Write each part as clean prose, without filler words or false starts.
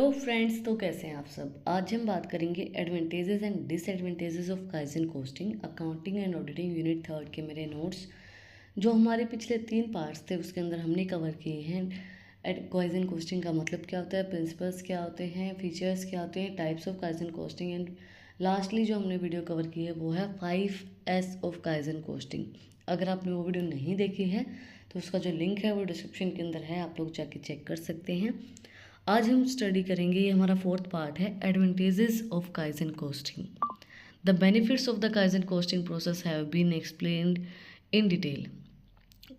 Hello friends, तो कैसे हैं आप सब। आज हम बात करेंगे advantages and disadvantages of kaizen costing accounting and auditing unit third के मेरे नोट्स जो हमारे पिछले 3 पार्ट्स थे उसके अंदर हमने कवर किए हैं। काइजन कोस्टिंग का मतलब क्या होता है, प्रिंसिपल्स क्या होते हैं, फीचर्स क्या होते हैं, types of kaizen costing and lastly जो हमने वीडियो कवर की है वो है 5S ऑफ काइजन कोस्टिंग। अगर आपने वो वीडियो नहीं देखी है तो उसका जो लिंक है वो डिस्क्रिप्शन के अंदर है, आप लोग जाके चेक कर सकते हैं। आज हम स्टडी करेंगे, ये हमारा 4th पार्ट है, advantages of kaizen costing. The benefits of the kaizen costing process have been explained in detail.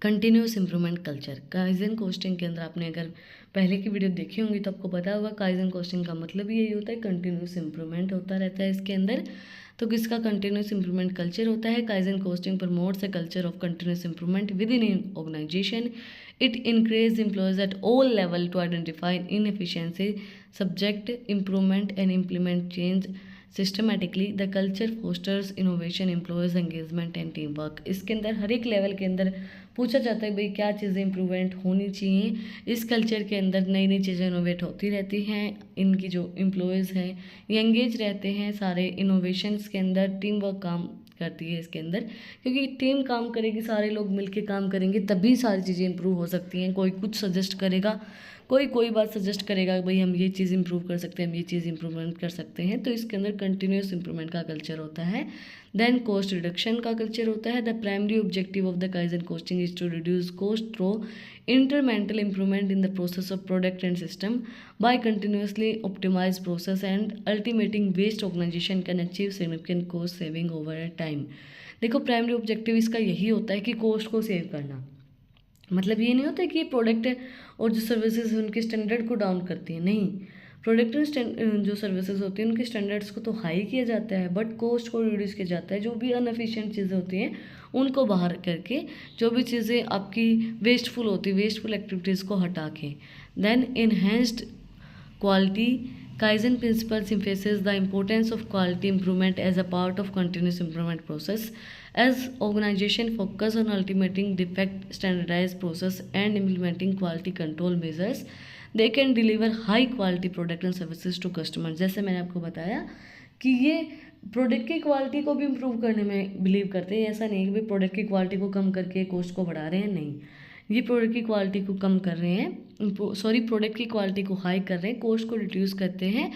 Continuous improvement culture. Kaizen costing के अंदर आपने अगर पहले की वीडियो देखी होंगी तो आपको पता होगा काइजन कोस्टिंग का मतलब यही होता है, कंटिन्यूस इम्प्रूवमेंट होता रहता है इसके अंदर। तो किसका कंटिन्यूस इम्प्रूवमेंट कल्चर होता है। Kaizen costing promotes a culture of continuous improvement within an organization. It encourages employees at all levels to identify inefficiency, subject improvement and implement change systematically. The culture fosters innovation, employees engagement and teamwork. इसके अंदर हर एक level के अंदर पूछा जाता है भाई क्या चीज़ें इम्प्रूवमेंट होनी चाहिए। इस कल्चर के अंदर नई नई चीज़ें इनोवेट होती रहती हैं। इनकी जो एम्प्लॉयज़ हैं ये एंगेज रहते हैं सारे इनोवेशंस के अंदर। टीम वर्क काम करती है इसके अंदर, क्योंकि टीम काम करेगी, सारे लोग मिलके काम करेंगे तभी सारी चीज़ें इंप्रूव हो सकती हैं। कोई कुछ सजेस्ट करेगा, कोई बात सजेस्ट करेगा भाई हम ये चीज़ इंप्रूव कर सकते हैं, हम ये चीज़ इंप्रूवमेंट कर सकते हैं। तो इसके अंदर कंटिन्यूस इंप्रूवमेंट का कल्चर होता है। देन कॉस्ट रिडक्शन का कल्चर होता है। The primary objective of the kaizen costing is to reduce cost through incremental improvement in the process of product and system. By continuously optimize process and ultimating waste, organization can achieve significant cost saving over a time. देखो primary objective इसका यही होता है कि cost को save करना। मतलब ये नहीं होता है कि प्रोडक्ट और जो सर्विसेज हैं उनके स्टैंडर्ड को डाउन करती है, नहीं। प्रोडक्ट जो सर्विसेज होती हैं उनके स्टैंडर्ड्स को तो हाई किया जाता है बट कॉस्ट को रिड्यूस किया जाता है। जो भी अनएफिशिएंट चीज़ें होती हैं उनको बाहर करके, जो भी चीज़ें आपकी वेस्टफुल होती है, वेस्टफुल एक्टिविटीज़ को हटा के। Then enhanced quality. Kaizen principles emphasizes the importance of quality improvement as a part of continuous improvement process. As organization focus on ultimating defect, standardized process and implementing quality control measures, they can deliver high quality product and services to customers. जैसे मैंने आपको बताया कि ये product की quality को भी improve करने में बिलीव करते हैं। ऐसा नहीं है कि भाई प्रोडक्ट की क्वालिटी को कम करके कॉस्ट को बढ़ा रहे हैं, नहीं। ये प्रोडक्ट की क्वालिटी को कम कर रहे हैं, प्रोडक्ट की क्वालिटी को हाई कर रहे हैं, कॉस्ट को रिड्यूस करते हैं।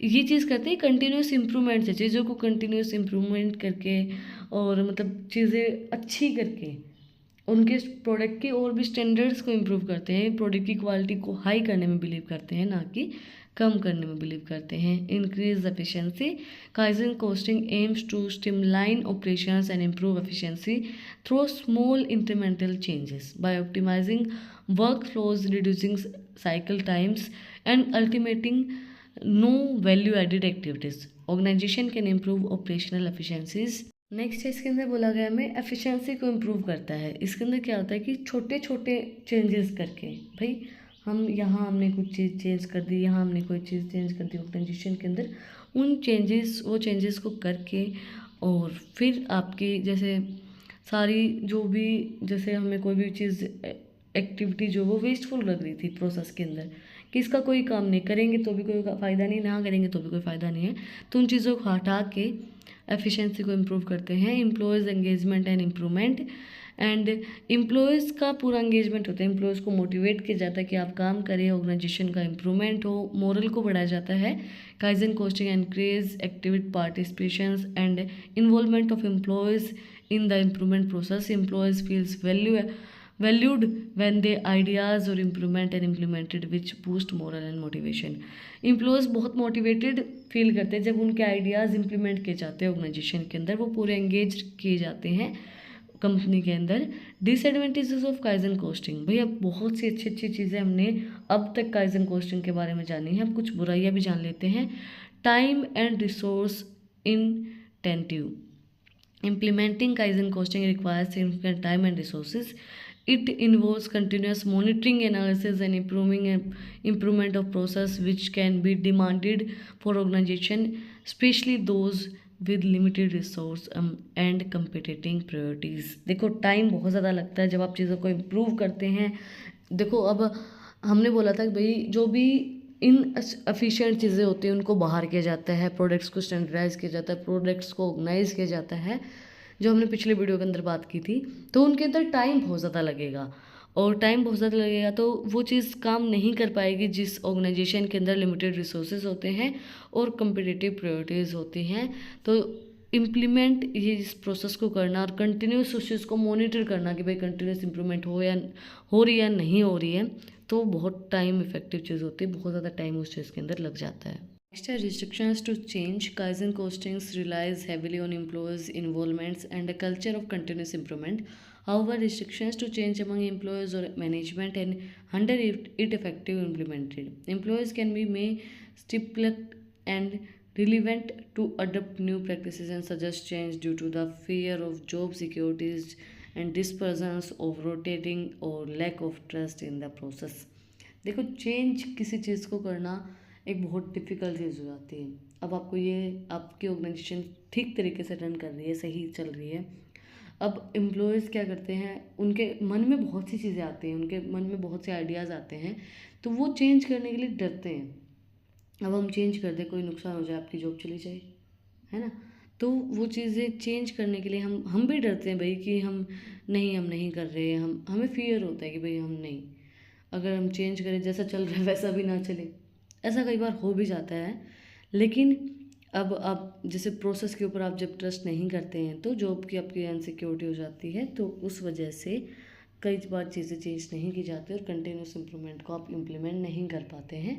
ये चीज़ करते हैं कंटिन्यूस इम्प्रूवमेंट से, चीज़ों को कंटिन्यूस इम्प्रूवमेंट करके और मतलब चीज़ें अच्छी करके उनके प्रोडक्ट के और भी स्टैंडर्ड्स को इम्प्रूव करते हैं। प्रोडक्ट की क्वालिटी को हाई करने में बिलीव करते हैं, ना कि कम करने में बिलीव करते हैं। Increase efficiency. Kaizen costing aims to streamline operations and improve efficiency through small incremental changes by optimising work flows, reducing cycle times and eliminating no value added activities. Organisation can improve operational efficiencies. Next है इसके अंदर बोला गया हमें efficiency को improve करता है। इसके अंदर क्या होता है कि छोटे छोटे चेंजेस करके, भाई हम यहाँ हमने कुछ चीज़ चेंज कर दी, यहाँ हमने कोई चीज़ चेंज कर दी ऑर्गेनाइजेशन के अंदर, वो चेंजेस को करके और फिर आपकी जैसे सारी जो भी, जैसे हमें कोई भी चीज़ एक्टिविटी जो वो वेस्टफुल लग रही थी प्रोसेस के अंदर कि इसका कोई काम नहीं करेंगे तो भी कोई फ़ायदा नहीं, ना करेंगे तो भी कोई फ़ायदा नहीं है, तो उन चीज़ों को हटा के एफिशिएंसी को इम्प्रूव करते हैं। Employees engagement and improvement. And employees का पूरा एंगेजमेंट होता है, एम्प्लॉयज़ को मोटिवेट किया जाता है कि आप काम करें, ऑर्गेनाइजेशन का इम्प्रूवमेंट हो, मोरल को बढ़ाया जाता है. Kaizen costing encourage active participations and involvement of employees in the improvement process. Employees feels valued when their ideas or improvement are implemented, which boost morale and motivation. Employees बहुत motivated feel करते हैं जब उनके ideas implement किए जाते हैं organisation के अंदर, वो पूरे एंगेज किए जाते हैं कंपनी के अंदर. Disadvantages of kaizen costing. भैया बहुत सी अच्छी अच्छी चीज़ें हमने अब तक काइजन कोस्टिंग के बारे में जानी है, अब कुछ बुराइयाँ भी जान लेते हैं. Time and resource intensive. Implementing Kaizen costing requires significant time and resources. It involves continuous monitoring, analysis, and improvement of process, which can be demanded for organization, especially those with limited resource and competing priorities. देखो time बहुत ज़्यादा लगता है जब आप चीज़ों को improve करते हैं. देखो अब हमने बोला था कि भाई जो भी इन एफिशिएंट चीज़ें होती हैं उनको बाहर किया जाता है, प्रोडक्ट्स को स्टैंडर्डाइज किया जाता है, प्रोडक्ट्स को ऑर्गेनाइज किया जाता है, जो हमने पिछले वीडियो के अंदर बात की थी। तो उनके अंदर टाइम बहुत ज़्यादा लगेगा, और टाइम बहुत ज़्यादा लगेगा तो वो चीज़ काम नहीं कर पाएगी जिस ऑर्गेनाइजेशन के अंदर लिमिटेड रिसोर्सेज होते हैं और कम्पिटिटिव प्रायोरिटीज़ होती हैं। तो इम्प्लीमेंट ये इस प्रोसेस को करना और कंटिन्यूस उस चीज़ को मॉनिटर करना कि भाई कंटिन्यूस इंप्रूवमेंट हो रही है या नहीं हो रही है, तो बहुत टाइम इफेक्टिव चीज़ होती है, बहुत ज़्यादा टाइम उस चीज़ के अंदर लग जाता है। नेक्स्ट है restrictions to change. Kaizen costings relies heavily on employees involvements and a culture of continuous improvement. However, restrictions to change among employees or management and hinder it effective implemented. Employees can be made stipulate and relevant to adopt new practices and suggest change due to the fear of job securities and dispersons of rotating or lack of trust in the process. देखो, change किसी चीज़ को करना एक बहुत difficult चीज़ हो जाती है। अब आपको ये आपकी ऑर्गेनाइजेशन ठीक तरीके से रन कर रही है, सही चल रही है। अब एम्प्लॉयज़ क्या करते हैं, उनके मन में बहुत सी चीज़ें आती हैं, उनके मन में बहुत से आइडियाज़ आते हैं, तो वो चेंज करने के लिए डरते हैं। अब हम चेंज कर दें, कोई नुकसान हो जाए, आपकी जॉब चली जाए, है ना? तो वो चीज़ें चेंज करने के लिए हम भी डरते हैं भाई कि हम नहीं कर रहे हैं, हमें फ़ियर होता है कि भाई हम नहीं, अगर हम चेंज करें जैसा चल रहा है वैसा भी ना चले, ऐसा कई बार हो भी जाता है। लेकिन अब आप जैसे प्रोसेस के ऊपर आप जब ट्रस्ट नहीं करते हैं तो जॉब की आपकी अनसिक्योरिटी हो जाती है, तो उस वजह से कई बार चीज़ें चेंज नहीं की जाती और कंटिन्यूस इम्प्रूवमेंट को आप इम्प्लीमेंट नहीं कर पाते हैं,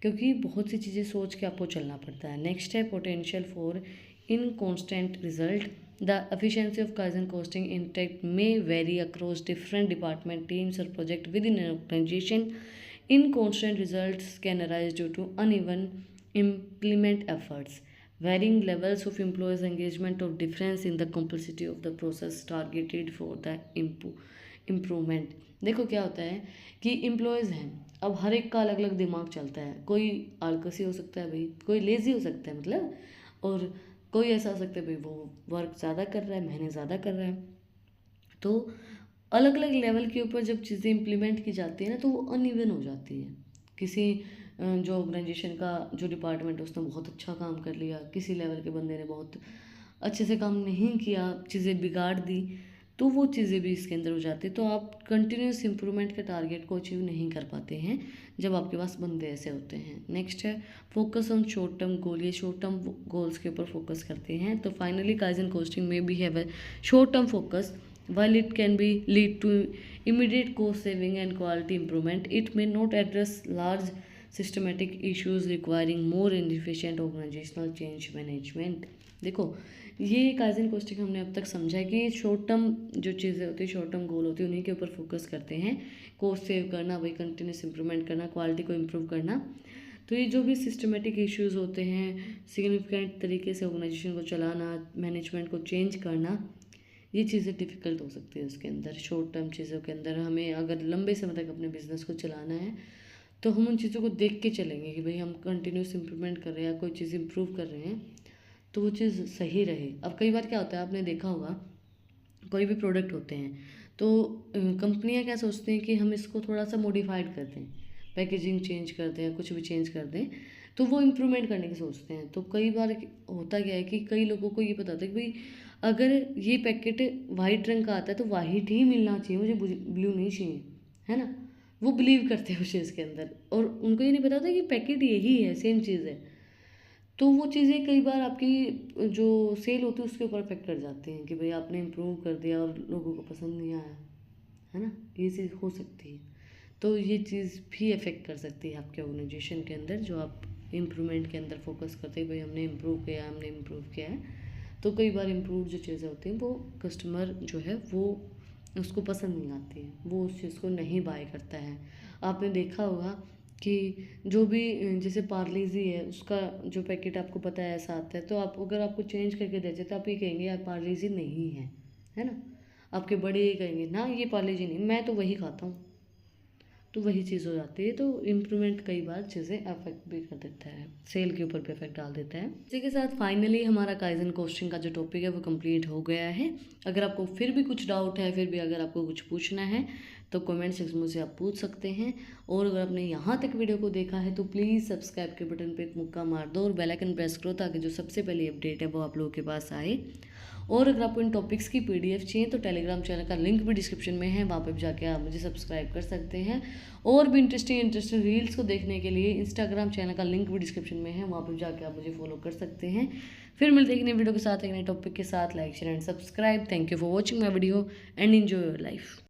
क्योंकि बहुत सी चीज़ें सोच के आपको चलना पड़ता है। नेक्स्ट है potential for inconstant result. The efficiency of kaizen costing intact may vary across different department teams और project within an organisation. Inconstant results can arise due to uneven implement efforts, varying levels of employees' engagement, or difference in the complexity of the process targeted for the improvement. देखो क्या होता है कि employees हैं, अब हर एक का अलग अलग दिमाग चलता है, कोई आलसी हो सकता है भाई, कोई लेज़ी हो सकता है मतलब, और कोई ऐसा हो सकता है भाई वो वर्क ज़्यादा कर रहा है, मेहनत ज़्यादा कर रहा है। तो अलग अलग लेवल के ऊपर जब चीज़ें इम्प्लीमेंट की जाती है ना, तो वो अनइवन हो जाती है। किसी जो ऑर्गेनाइजेशन का जो डिपार्टमेंट है उसने बहुत अच्छा काम कर लिया, किसी लेवल के बंदे ने बहुत अच्छे से काम नहीं किया, चीज़ें बिगाड़ दी, तो वो चीज़ें भी इसके अंदर हो जाती है। तो आप कंटिन्यूस इंप्रूवमेंट के टारगेट को अचीव नहीं कर पाते हैं जब आपके पास बंदे ऐसे होते हैं। नेक्स्ट है focus on short term goal. ये शॉर्ट टर्म गोल्स के ऊपर फोकस करते हैं। तो फाइनली काइजन कोस्टिंग में भी have a short term focus. While it can be lead to immediate cost saving and quality improvement, it may not address large systematic issues requiring more and efficient organizational change management. देखो, ये kaizen costing हमने अब तक समझा है कि short term जो चीज़ें होती है, शॉर्ट टर्म गोल होती है, उन्हीं के ऊपर फोकस करते हैं। कोस्ट सेव करना, वही कंटिन्यूस इंप्रूवमेंट करना, क्वालिटी को इम्प्रूव करना। तो ये जो भी सिस्टमेटिक इश्यूज होते हैं, सिग्निफिकेंट तरीके से ऑर्गेनाइजेशन को चलाना, मैनेजमेंट को चेंज करना, ये चीज़ें डिफ़िकल्ट हो सकती है उसके अंदर। शॉर्ट टर्म चीज़ों के अंदर हमें अगर लंबे समय तक अपने बिज़नेस को चलाना है, तो हम उन चीज़ों को देख के चलेंगे कि भाई हम कंटिन्यूस इंप्रूवमेंट कर रहे हैं, कोई चीज़ इंप्रूव कर रहे हैं, तो वो चीज़ सही रहे। अब कई बार क्या होता है, आपने देखा होगा, कोई भी प्रोडक्ट होते हैं तो कंपनियां क्या सोचती हैं कि हम इसको थोड़ा सा मॉडिफाइड कर दें, पैकेजिंग चेंज कर दें, कुछ भी चेंज कर दें, तो वो इम्प्रूवमेंट करने की सोचते हैं। तो कई बार होता क्या है कि कई लोगों को ये पता होता है कि भाई अगर ये पैकेट वाइट रंग का आता है तो वाइट ही मिलना चाहिए, मुझे ब्लू नहीं चाहिए, है ना? वो बिलीव करते हैं उस चीज़ के अंदर, और उनको ये नहीं पता होता कि पैकेट यही है, सेम चीज़ है। तो वो चीज़ें कई बार आपकी जो सेल होती है उसके ऊपर अफेक्ट कर जाती हैं कि भाई आपने इम्प्रूव कर दिया और लोगों को पसंद नहीं आया, है ना? ये चीज़ हो सकती है। तो ये चीज़ भी अफेक्ट कर सकती है आपके ऑर्गेनाइजेशन के अंदर, जो आप इम्प्रूवमेंट के अंदर फोकस करते हैं, भाई हमने इम्प्रूव किया है। तो कई बार इम्प्रूव जो चीज़ें होती हैं वो कस्टमर जो है वो उसको पसंद नहीं आती है, वो उस चीज़ को नहीं बाय करता है। आपने देखा होगा कि जो भी जैसे पार्लेजी है, उसका जो पैकेट आपको पता है ऐसा आता है, तो आप अगर आपको चेंज करके दे देते तो आप ये कहेंगे यार पार्लेजी नहीं है ना? आपके बड़े ये कहेंगे ना ये पार्लेजी नहीं, मैं तो वही खाता हूँ। तो वही चीज़ हो जाती है। तो इम्प्रूवमेंट कई बार चीज़ें अफेक्ट भी कर देता है, सेल के ऊपर भी अफेक्ट डाल देता है। इसी के साथ फाइनली हमारा काइजन कोस्टिंग का जो टॉपिक है वो कंप्लीट हो गया है। अगर आपको फिर भी कुछ डाउट है, फिर भी अगर आपको कुछ पूछना है तो कमेंट सेक्शन में से आप पूछ सकते हैं। और अगर आपने यहाँ तक वीडियो को देखा है तो प्लीज़ सब्सक्राइब के बटन पे एक मुक्का मार दो और बेल आइकन प्रेस करो ताकि जो सबसे पहली अपडेट है वो आप लोगों के पास आए। और अगर आपको इन टॉपिक्स की पीडीएफ चाहिए तो टेलीग्राम चैनल का लिंक भी डिस्क्रिप्शन में है, वहाँ पर जाके आप मुझे सब्सक्राइब कर सकते हैं। और भी इंटरेस्टिंग रील्स को देखने के लिए इंस्टाग्राम चैनल का लिंक भी डिस्क्रिप्शन में है, वहाँ पर जाके आप मुझे फॉलो कर सकते हैं। फिर मिलते हैं एक नई वीडियो के साथ, एक नए टॉपिक के साथ। Like share and subscribe. Thank you for watching my video and enjoy your life.